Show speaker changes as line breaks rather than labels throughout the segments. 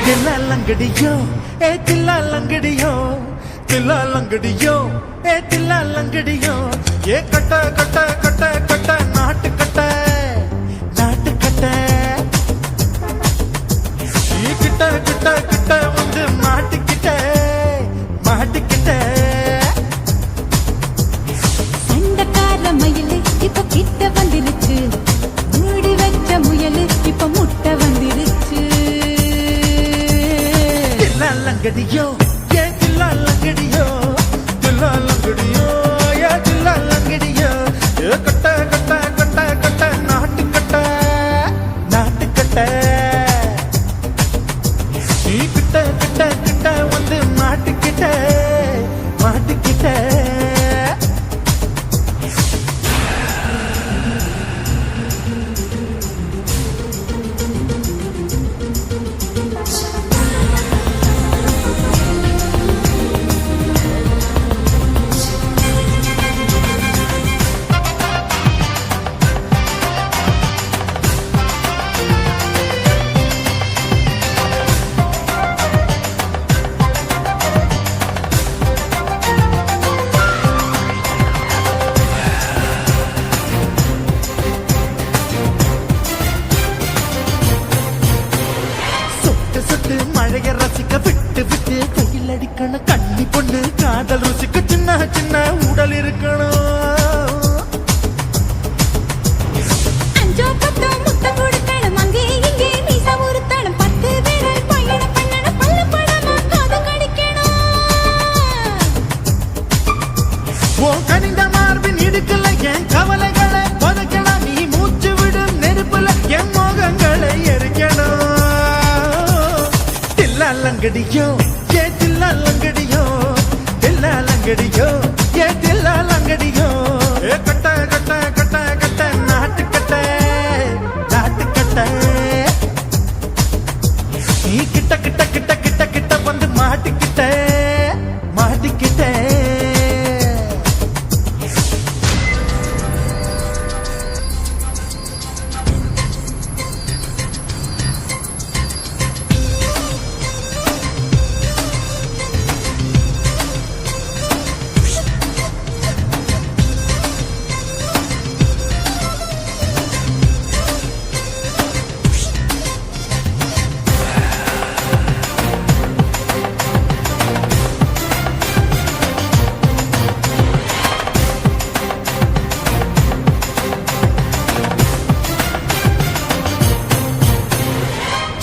தில்லா லங்கடியோ ஏ தில்லா லங்கடியோ தில்லா லங்கடியோ ஏ தில்லா லங்கடியோ ஏ கட்ட கட்ட கட்ட கட்ட நாட்டு கட்ட நாட்டு கட்ட நீ கிட்ட கிட்ட கிட்ட வந்து மாட்டிக்கிட்ட மாட்டிக்கிட்ட
சண்டக்கார மயிலு இப்ப கிட்ட வந்துருச்சு மூடி வச்ச முயலு இப்ப முட்டை வந்துருச்சு
தில்லா லங்கடியோ ஏ தில்லா லங்கடியோ தில்லா லங்கடியோ ஏ தில்லா லங்கடியோ ஏ கட்ட கட்ட கட்ட கட்ட நாட்டு கட்ட நாட்டு கட்ட நீ கிட்ட கிட்ட கிட்ட வந்து மாட்டிக்கிட்ட மாட்டிக்கிட்ட சொட்டு மழைய ரசிக்க விட்டு விட்டு கையில் அடிக்கணும் கண்ணி பொண்ணு காதல் ருசிக்க சின்ன சின்ன உடல் இருக்கணும்
அஞ்சோ பத்தோ முட்டை கொடுக்கணும் அங்கே இங்கே மீச உறுத்தணும் 10 விரல் பயணம் பண்ணணும் பல்ல படமா காது கடிக்கணும்
ஓ கனிந்த மார்பின் இடுக்கல என் கவலைகளை பதக்கலாம் நீ மூச்சு விடும் நெருப்புல என் மோகங்களை எரிக்கணும் தில்லா லங்கடியோ ஏ தில்லா லங்கடியோ தில்லா லங்கடியோ ஏ தில்லா லங்கடியோ ஏ கட்ட கட்ட கட்ட கட்ட நாட்டு கட்ட நாட்டு கட்ட நீ கிட்ட கிட்ட கிட்ட கிட்ட கிட்ட வந்து மாட்டிக்கிட்ட மாட்டிக்கிட்ட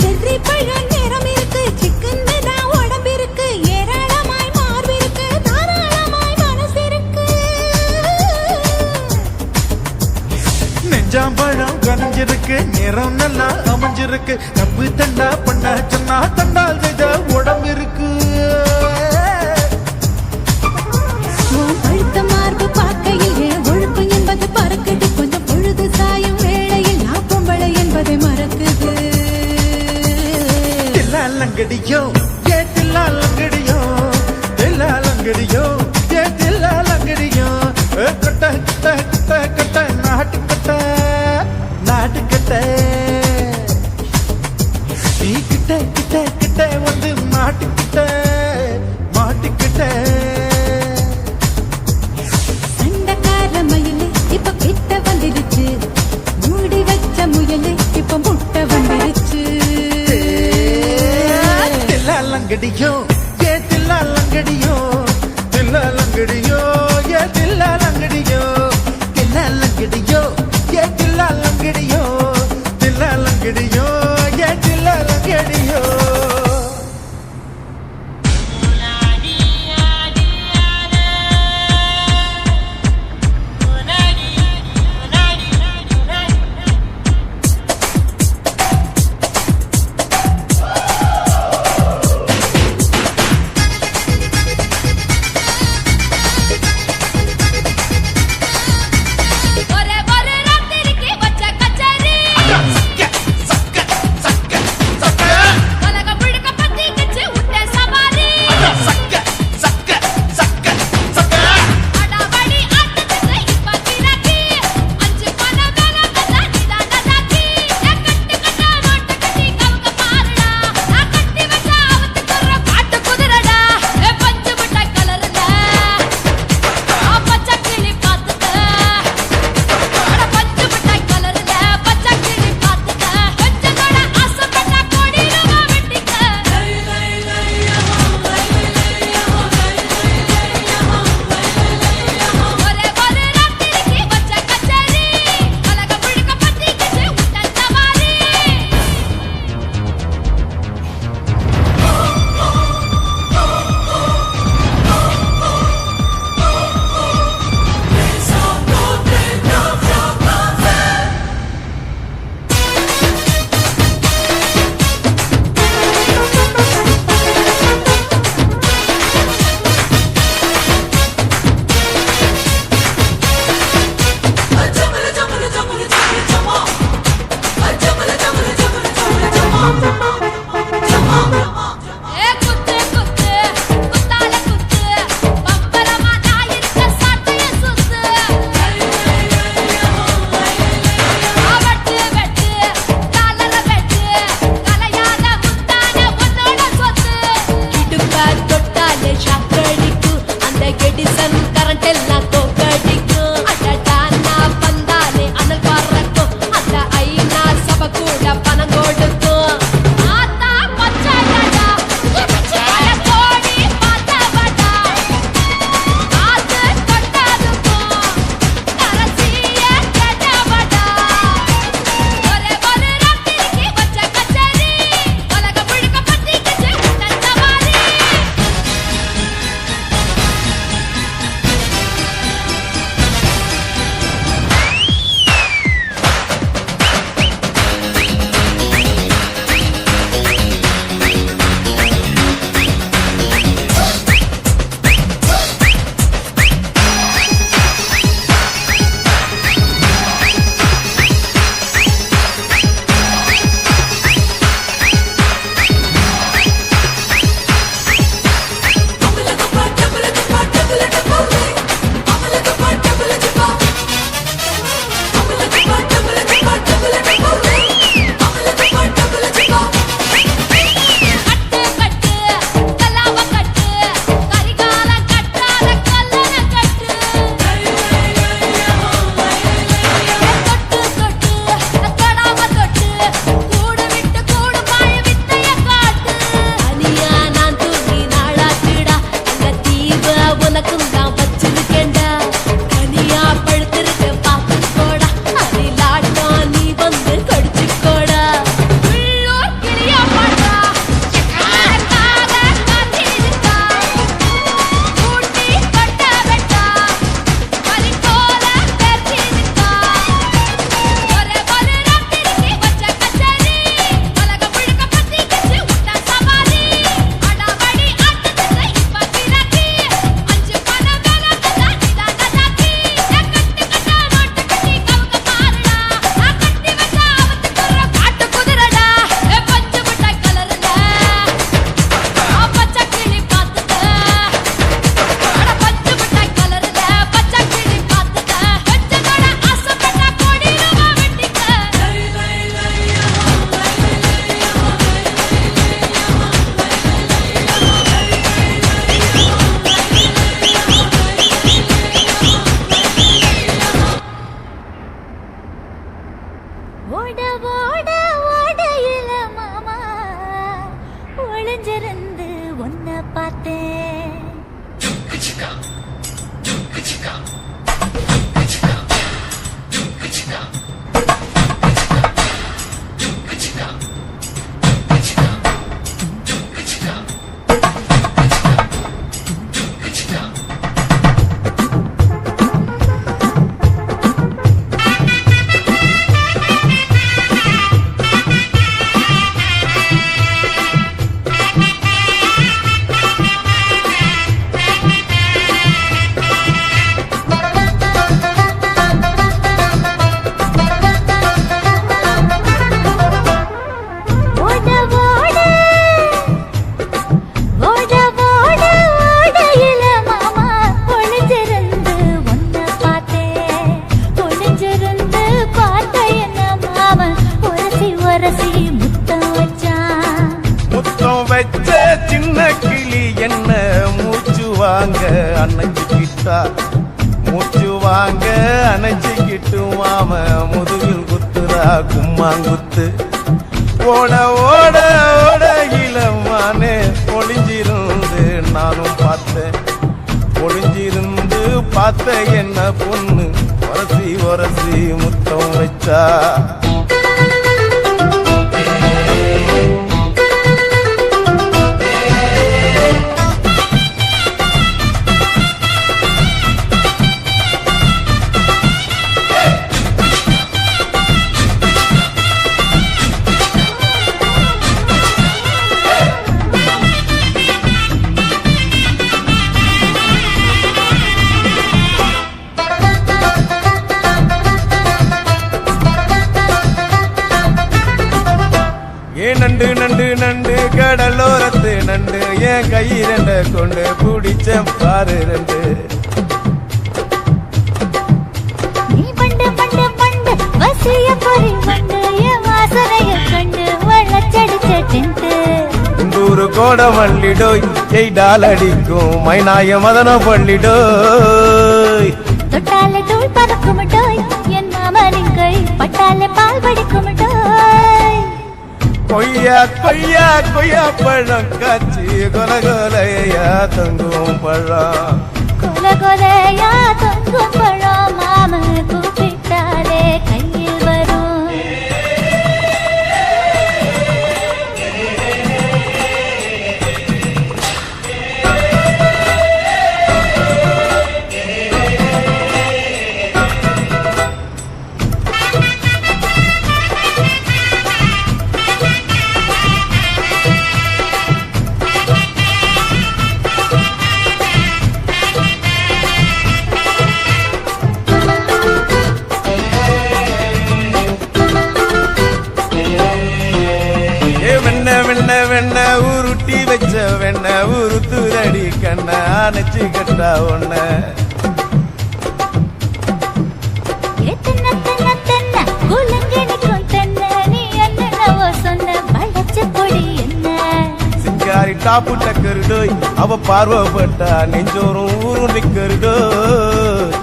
செர்ரி பழம் நேரம் இருக்கு சிக்கன் தான் உடம்பு இருக்கு ஏராளமாய் மார்பு இருக்கு தாராளமாய் மனசு இருக்கு
நெஞ்சாம்பழம் கனிஞ்சிருக்கு நிறம் நல்லா அமைஞ்சிருக்கு தப்பு தண்டா பண்ண சொன்னா தண்டால் செய்த உடம்பு இருக்கு
உன் பழுத்த மார்பு பார்க்கையில் என் ஒழுப்பு என்பது பறக்குது கொஞ்சம் பொழுது சாயும் வேளையில் நான் பொம்பளை என்பதை மறக்குது
தில்லா லங்கடியோ ஏ தில்லா லங்கடியோ தில்லா லங்கடியோ ஏ தில்லா லங்கடியோ ஏ கட்ட கட்ட கட்ட கட்ட நாட்டு கட்ட நாட்டு கட்ட நீ கிட்ட கிட்ட கிட்ட வந்து மாட்டிக்கிட்ட மாட்டிக்கிட்ட
சண்டக்கார மயிலு இப்ப கிட்ட வந்துருச்சு மூடி வச்ச முயலு இப்ப முட்டை வந்துருச்சு
தில்லா லங்கடியோ ஏ தில்லா லங்கடியோ தில்லா லங்கடியோ ஏ தில்லா லங்கடியோ தில்லா லங்கடியோ ஏ தில்லா லங்கடியோ தில்லா லங்கடியோ ஏ தில்லா லங்கடியோ
ஒரே ஒரே ராத்திரிக்கு வச்ச கச்சேரி
அணைச்சிக்கிட்டா மூச்சு வாங்க அணைச்சிக்கிட்டு மாம முதுகில் குத்துறா கும்மாங்குத்து ஓட ஓட ஓட இளமானே ஒளிஞ்சிருந்து நானும் பார்த்தேன் ஒளிஞ்சிருந்து பார்த்த என்ன பொண்ணு ஒரசி ஒரசி முத்தம் வச்சா நண்டு நண்டு நண்டு கடலோரத்து நண்டு என் கையிரண்ட கொண்டு பிடிச்ச பாரு ரெண்டு
நீ பண்டு பண்டு பண்டு வசிய பொறி பண்டு என் வாசனைய கண்டு வளச்சடிச்ச டென்ட்
இந்தூரு கோட மல்லிடோய் எய்டால் அடிக்கும் மைனாய மதன பள்ளிடோய்
தொட்டால தூள் பறக்குமட்டோய் என் மாமனின் கை பட்டால பால் படிக்குமட்டோய்
கொய்யா கொய்யா கொய்யா பழம் காய்ச்சி கொல கொலையா தொங்கும் பழம்
கொல கொலையா தொங்கும் பழம் மாம கூப்பிட்டாலே கையில் வரும்
வெண்ண உருட்டி வச்ச வெண்ண உருத்துரடி கண்ண அணைச்சு கட்டா ஒண்ண சிங்காரி டாப்பு டக்கருடோய் அவ பார்வப்பட்டா நெஞ்சோறும் ஊரும் நிக்கருடோய்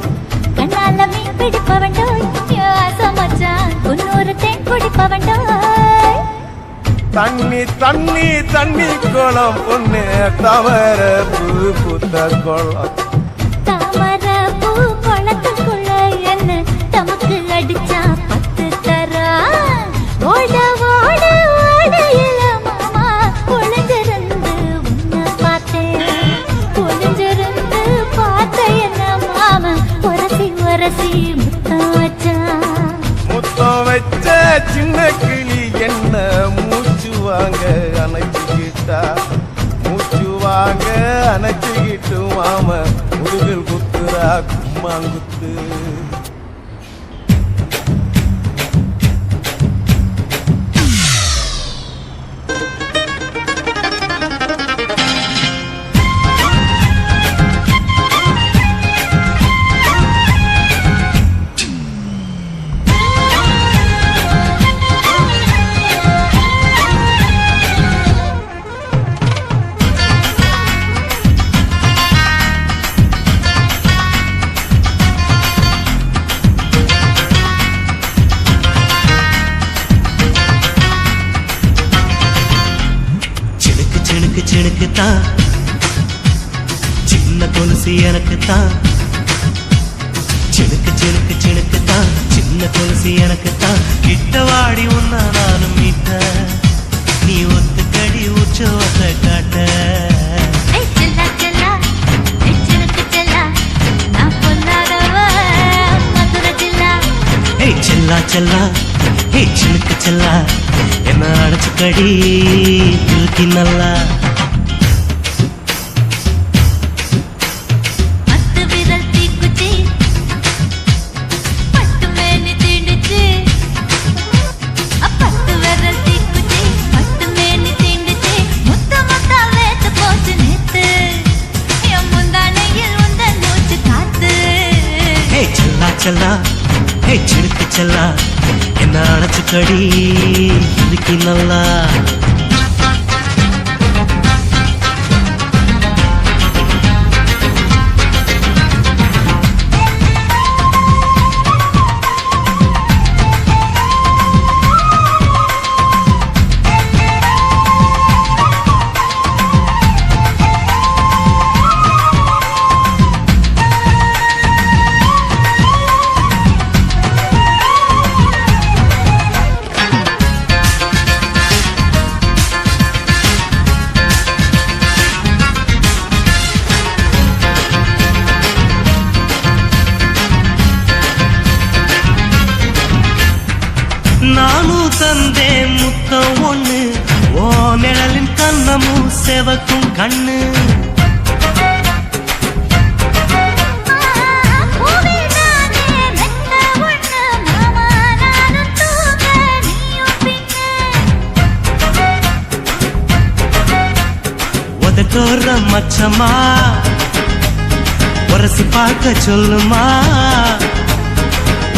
கண்ணால மீன் பிடிப்பவண்டோய் ஆசமச்சான் குன்னூறு தேன் குடிப்பவண்டோய்
தண்ணி தண்ணி தண்ணி குளம் பொண்ணு தவற பூ பூத்த குளம்
தாமர பூ குளத்துக்குள்ள என்ன தமக்கு அடிச்சா 10 தரா ஓட ஓட ஓடையில மாமா ஒளிஞ்சிருந்து உன்னை பார்த்தேன் ஒளிஞ்சிருந்து பார்த்த என்ன மாமா உரசி உரசி முத்தம் வச்சா
முத்தம் வச்ச சின்ன கிளி என்ன மூச்சு வாங்க அணைச்சிக்கிட்டா மூச்சு வாங்க அணைச்சிக்கிட்டு மாம முதுகில் குத்துறா கும்மாங்குத்து
சினுக்குத்தான் சின்ன கொலுசு எனக்குத்தான் சினுக்கு சினுக்கு சினுக்குத்தான் சின்ன கொலுசு எனக்குத்தான் கிட்ட வாடி உன்னா நானும் மீட்ட நீ ஒத்துக்கடி உற்சவத்தை காட்ட செல்லா செல்லா ஹே சினுக்கு செல்லா என்ன அடைச்சுக்கடி இழுக்கி நல்லா செல்லா ஹே சினுக்கு செல்லா என்ன அடைச்சுக்கடி இழுக்கி நல்லா செவக்கும் கண்ணு உதட்டோர மச்சமா உரசி பார்க்க சொல்லுமா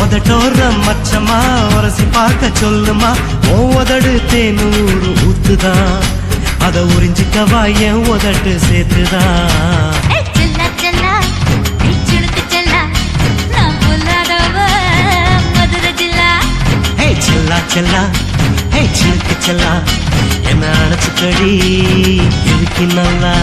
உதட்டோர மச்சமா உரசி பார்க்க சொல்லுமா உதடு தேனூறு ஊத்துதான் அத உறிஞ்சிக்கவா என் உதட்டு சேர்த்துதான் செல்லா செல்லா ஹே சிலுக்கு செல்லா என்ன அணைச்சுக்கடி எதுக்கு நல்லா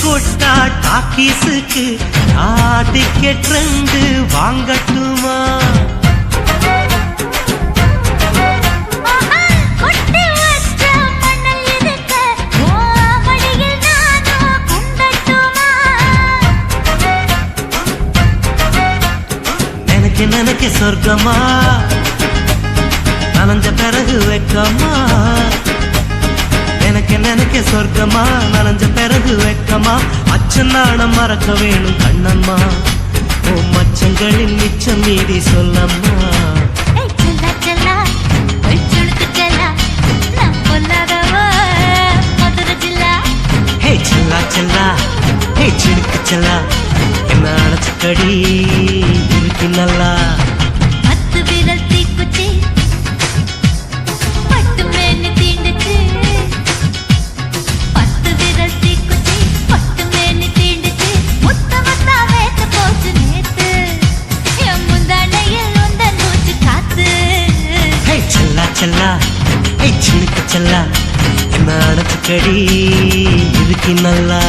கொட்டா டாக்கீஸுக்கு டிக்கெட் 2 வாங்கட்டுமா நினைக்க சொர்க்கமா நனைஞ்ச பிறகு வெக்கமா எனக்கு சொர்க்கமா நனைஞ்ச பிறகு வெக்கமா அச்சநாணம் மறக்க வேணும் கண்ணம்மா ஓ மச்சங்களின் மிச்சம் மீறி சொல்லம்மா ஹே செல்லா செல்லா ஹே சிலுக்கு செல்லா என்ன அணைச்சுக்கடி இருக்கு நல்லா செல்லா ஏய் சிலுக்கு செல்லா என்ன அணைச்சுக்கடி இதுக்கு நல்லா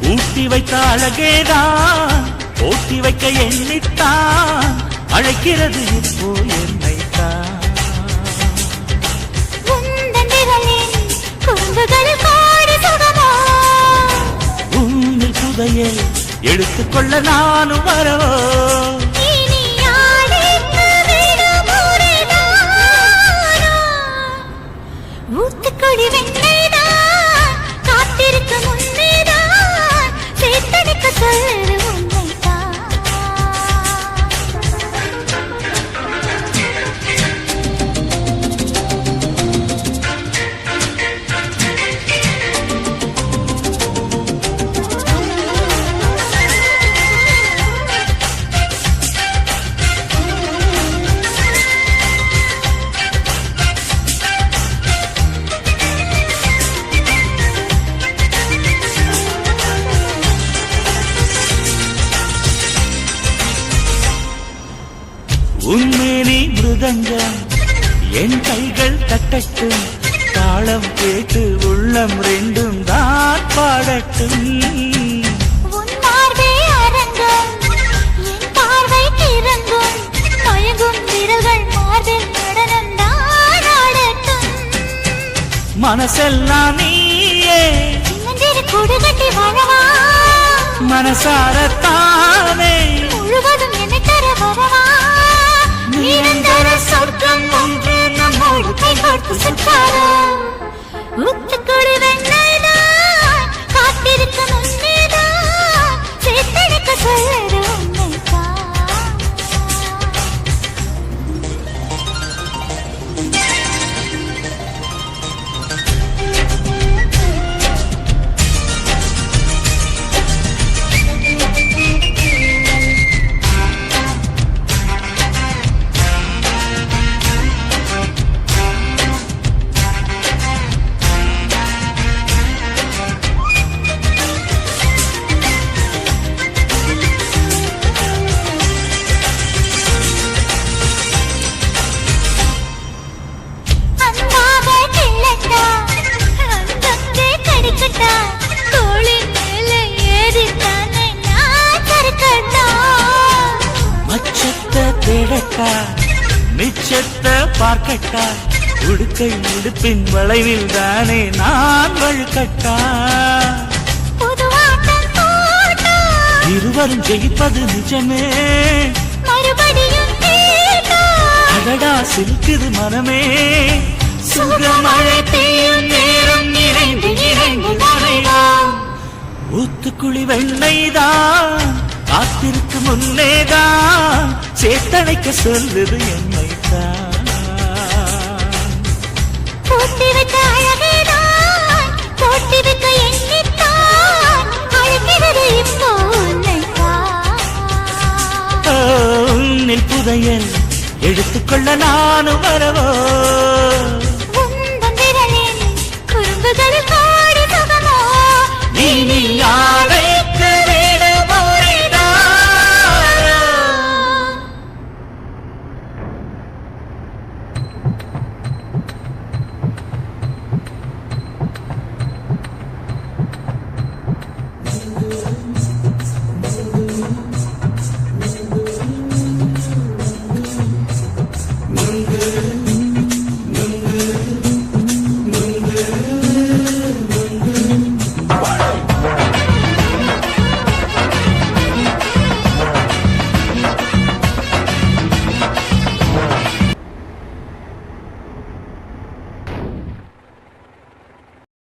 ஊட்டி வைத்த அழகேதான் ஓட்டி வைக்க எண்ணித்தான் அழைக்கிறது இப்போ என்னைத்தான் உன்னில் புதையல் எடுத்துக்கொள்ள நானும் வரவோ
ஊத்துக்கொடி வெண்ணைதான் காத்திருக்க முன்னேதான் சேர்த்தெடுக்க சொல்லுது உண்மைதான்
உன்மேனி மிருதங்கம் என் கைகள் தட்டட்டும் தாளம் கேட்டு உள்ளம் ரெண்டும் தான் பாடட்டும்
உன் பார்வை அரங்கம் என் பார்வை கிறங்கும் மயங்கும் விரல்கள் மார்பில் நடனம் தான் ஆடட்டும்
மனசெல்லாம் நீயே
சின்னஞ்சிறு கூடு கட்டி வாழவா
மனசாரத்தானே
முழுவதும் என்னை தர வரவா நிரந்தர சொர்க்கம் ஒன்று நம்மோடு கைகோர்த்து சென்றாராம். ஊத்துக்குடி வெண்ணெய்தான் காத்திருக்க முன்னேதான் சேர்த்தெடுக்க சொல்லுற உண்மைதான். அன்பாக கிள்ளட்டா, அங்கங்கே கடிக்கட்டா, தோளின் மேலே ஏறித்தானே நான் சறுக்கட்டா.
மச்சத்தை தேடட்டா மிச்சத்தை பார்க்கட்டா உடுக்கை உடுப்பின் வளைவில் தானே நான் வழுக்கட்டா.
புதுவாட்டம் போட்டா,
இருவரும் ஜெயிப்பது நிஜமே
மறுபடியும் கேட்டா,
அடடா சிரிக்குது மனமே. சுகமழை பெய்யும் நேரம் இணைந்து இணைந்து நனைவோம். ஊத்துக்குழி வெண்ணெய்தான் காத்திருக்கு முன்னேதான் சேத்தனைக்க சொல்லுது என்னைத்தான்.
பூட்டி வைத்த அழகேதான் போட்டி வைக்க எண்ணித்தான் அழைக்கிறது இப்போ உன்னைத்தான்.
உன்னில் புதையல் எடுத்துக்கொள்ள நானும் வரவோ.
உந்தன் விரலின் குறும்புகளில் கோடி சுகமோ
நீ ஆட